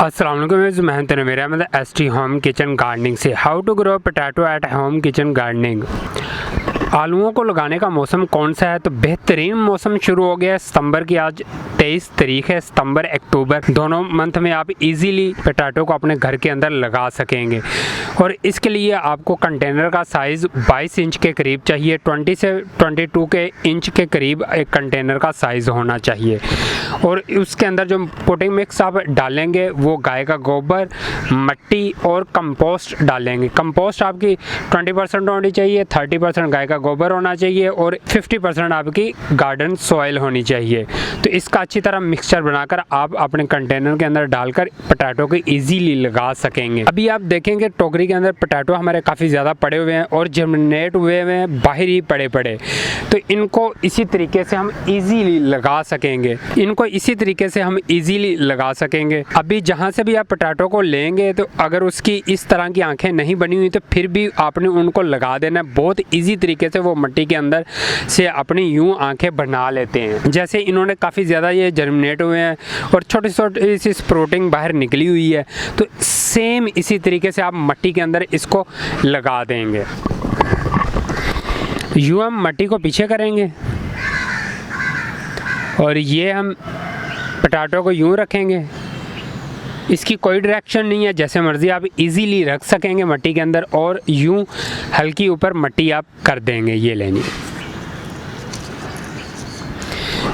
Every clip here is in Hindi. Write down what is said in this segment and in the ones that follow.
अस्सलाम वालेकुम, मैं हूं मेरा मतलब एसटी होम किचन गार्डनिंग से। How to grow potato at home kitchen gardening. आलूओं को लगाने का मौसम कौन सा है? तो बेहतरीन मौसम शुरू हो गया है। सितंबर की आज 23 तारीख है। सितंबर अक्टूबर दोनों मंथ में आप इजीली पोटैटो को अपने घर के अंदर लगा सकेंगे। और इसके लिए आपको कंटेनर का साइज़ 22 इंच के करीब चाहिए। 20 से 22 के इंच के करीब एक कंटेनर का साइज़ होना चाहिए। और उसके अंदर जो पोटिंग मिक्स आप डालेंगे वो गाय का गोबर, मिट्टी और कंपोस्ट डालेंगे। कंपोस्ट आपकी 20% होनी चाहिए, 30% गाय का गोबर होना चाहिए और 50% आपकी गार्डन सॉइल होनी चाहिए। तो इसका अच्छी तरह मिक्सचर बनाकर आप अपने कंटेनर के अंदर डालकर पोटैटो को इजीली लगा सकेंगे। अभी आप देखेंगे टोकरी के अंदर पोटैटो हमारे काफ़ी ज़्यादा पड़े हुए हैं और जर्मिनेट हुए हैं, बाहर ही पड़े तो इनको इसी तरीके से हम इजीली लगा सकेंगे। अभी जहाँ से भी आप पोटैटो को लेंगे तो अगर उसकी इस तरह की आंखें नहीं बनी हुई तो फिर भी आपने उनको लगा देना। बहुत इजी तरीके से वो मिट्टी के अंदर से अपनी यूं आंखें बना लेते हैं। जैसे इन्होंने काफ़ी ज़्यादा ये जर्मिनेट हुए हैं और छोटी छोटी सी स्प्रोटिंग बाहर निकली हुई है, तो सेम इसी तरीके से आप मिट्टी के अंदर इसको लगा देंगे। यूं हम मिट्टी को पीछे करेंगे और ये हम पोटैटो को यूं रखेंगे। इसकी कोई डायरेक्शन नहीं है, जैसे मर्ज़ी आप इजीली रख सकेंगे मिट्टी के अंदर। और यूं हल्की ऊपर मिट्टी आप कर देंगे, ये लेनी।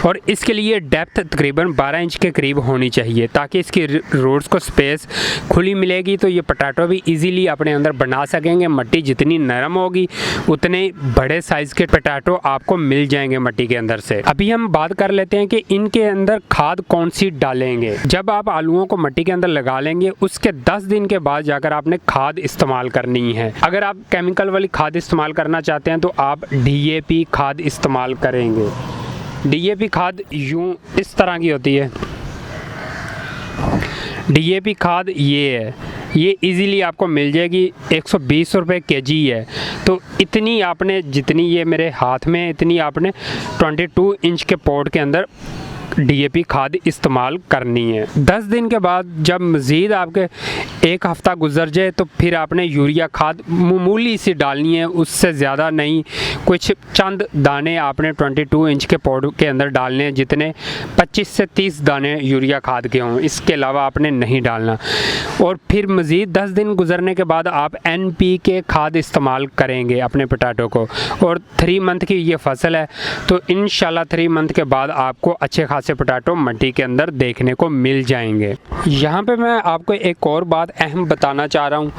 और इसके लिए डेप्थ तकरीबन 12 इंच के करीब होनी चाहिए ताकि इसकी रूट्स को स्पेस खुली मिलेगी, तो ये पोटैटो भी इजीली अपने अंदर बना सकेंगे। मिट्टी जितनी नरम होगी उतने बड़े साइज़ के पोटैटो आपको मिल जाएंगे मिट्टी के अंदर से। अभी हम बात कर लेते हैं कि इनके अंदर खाद कौन सी डालेंगे। जब आप आलूओं को मिट्टी के अंदर लगा लेंगे उसके 10 दिन के बाद जाकर आपने खाद इस्तेमाल करनी है। अगर आप केमिकल वाली खाद इस्तेमाल करना चाहते हैं तो आप DAP खाद इस्तेमाल करेंगे। DAP खाद यूं इस तरह की होती है। DAP खाद ये है, ये इजीली आपको मिल जाएगी। 120 रुपये kg है। तो इतनी आपने, जितनी ये मेरे हाथ में, इतनी आपने 22 इंच के पॉट के अंदर DAP खाद इस्तेमाल करनी है। 10 दिन के बाद जब मज़ीद आपके 1 हफ़्ता गुजर जाए तो फिर आपने यूरिया खाद मामूली सी डालनी है, उससे ज़्यादा नहीं। कुछ चंद दाने आपने 22 इंच के पॉट के अंदर डालने हैं, जितने 25 से 30 दाने यूरिया खाद के हों, इसके अलावा आपने नहीं डालना। और फिर मज़ीद 10 दिन गुजरने के बाद आप NPK खाद इस्तेमाल करेंगे अपने पोटैटो को। और 3 मंथ की ये फसल है, तो इंशाल्लाह 3 मंथ के बाद आपको अच्छे खासे पोटैटो मिट्टी के अंदर देखने को मिल जाएंगे। यहाँ पे मैं आपको एक और बात अहम बताना चाह रहा हूँ।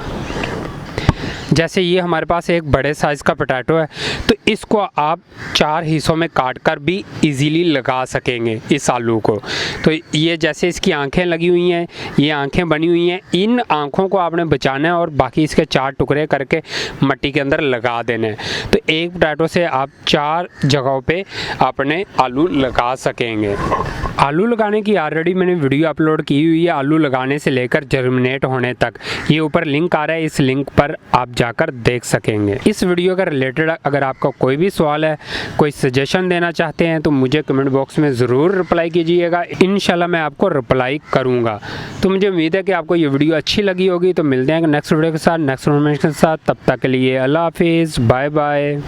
जैसे ये हमारे पास एक बड़े साइज़ का पोटैटो है, तो इसको आप 4 हिस्सों में काट कर भी इजीली लगा सकेंगे इस आलू को। तो ये जैसे इसकी आंखें लगी हुई हैं, ये आंखें बनी हुई हैं, इन आंखों को आपने बचाना है और बाकी इसके 4 टुकड़े करके मिट्टी के अंदर लगा देने हैं। तो एक पोटैटो से आप 4 जगहों पे अपने आलू लगा सकेंगे। आलू लगाने की ऑलरेडी मैंने वीडियो अपलोड की हुई है, आलू लगाने से लेकर जर्मिनेट होने तक। ये ऊपर लिंक आ रहा है, इस लिंक पर आप जाकर देख सकेंगे। इस वीडियो का रिलेटेड अगर आपका कोई भी सवाल है, कोई सजेशन देना चाहते हैं तो मुझे कमेंट बॉक्स में ज़रूर रिप्लाई कीजिएगा। इंशाल्लाह मैं आपको रिप्लाई करूँगा। तो मुझे उम्मीद है कि आपको ये वीडियो अच्छी लगी होगी। तो मिलते हैं नेक्स्ट वीडियो के साथ, नेक्स्ट इन्फॉर्मेशन के साथ। तब तक के लिए अल्लाह हाफिज़, बाय बाय।